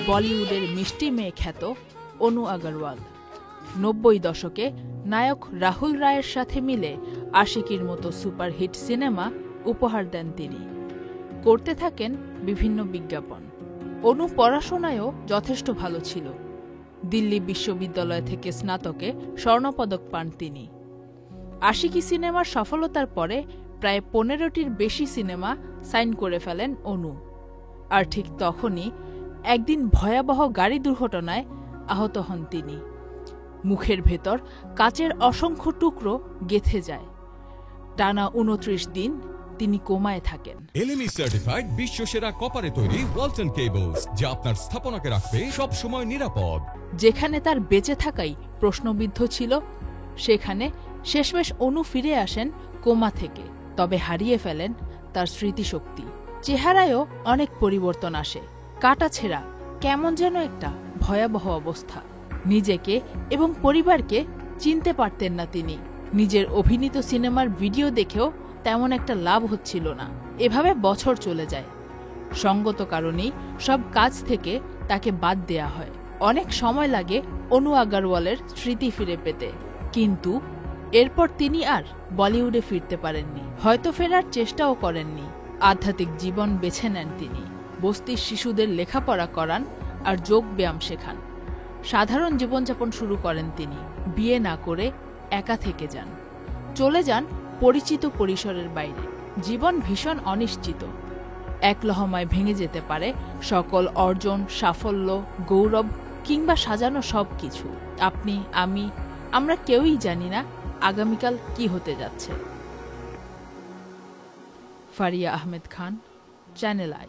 বলিউডের মিষ্টি মেয়ে খ্যাত অনু আগরওয়াল। ৯০ দশকে নায়ক রাহুল রায়ের সাথে মিলে আশিকির মতো সুপারহিট সিনেমা উপহার দেন তিনি। করতে থাকেন বিভিন্ন বিজ্ঞাপন। অনু পড়াশোনায়ও যথেষ্ট ভালো ছিল। দিল্লি বিশ্ববিদ্যালয় থেকে স্নাতকে স্বর্ণপদক পান তিনি। আশিকি সিনেমার সফলতার পরে প্রায় ১৫টির বেশি সিনেমা সাইন করে ফেলেন অনু। আর ঠিক তখনই একদিন ভয়াবহ গাড়ি দুর্ঘটনায় আহত হন তিনি। মুখের ভেতর কাচের অসংখ্য টুকরো গেঁথে যায়। টানা ২৯ দিন তিনি কোমায় থাকেন। এলএমই সার্টিফাইড বিশ্বসেরা কপারে তৈরি ওয়ালটন কেবলস, যা আপনার স্থাপনাকে রাখবে সব সময় নিরাপদ। যেখানে তার বেঁচে থাকাই প্রশ্নবিদ্ধ ছিল, সেখানে শেষমেশ অনু ফিরে আসেন কোমা থেকে। তবে হারিয়ে ফেলেন তার স্মৃতিশক্তি। চেহারায়ও অনেক পরিবর্তন আসে। কাটাছেঁড়া, কেমন যেন একটা ভয়াবহ অবস্থা। নিজেকে এবং পরিবারকে চিনতে পারতেন না তিনি। নিজের অভিনীত সিনেমার ভিডিও দেখেও তেমন একটা লাভ হচ্ছিল না। এভাবে বছর চলে যায়। সঙ্গত কারণেই সব কাজ থেকে তাকে বাদ দেয়া হয়। অনেক সময় লাগে অনু আগরওয়ালের স্মৃতি ফিরে পেতে, কিন্তু এরপর তিনি আর বলিউডে ফিরতে পারেননি। হয়তো ফেরার চেষ্টাও করেননি। আধ্যাত্মিক জীবন বেছে নেন তিনি। বস্তির শিশুদের লেখাপড়া করান আর যোগ ব্যায়াম শেখান। সাধারণ জীবনযাপন শুরু করেন তিনি। বিয়ে না করে একা থেকে যান। চলে যান পরিচিত পরিসরের বাইরে। জীবন ভীষণ অনিশ্চিত। এক লহমায় ভেঙে যেতে পারে সকল অর্জন, সাফল্য, গৌরব কিংবা সাজানো সব কিছু। আপনি, আমি, আমরা কেউই জানি না আগামীকাল কি হতে যাচ্ছে। Faria Ahmed Khan, channel I.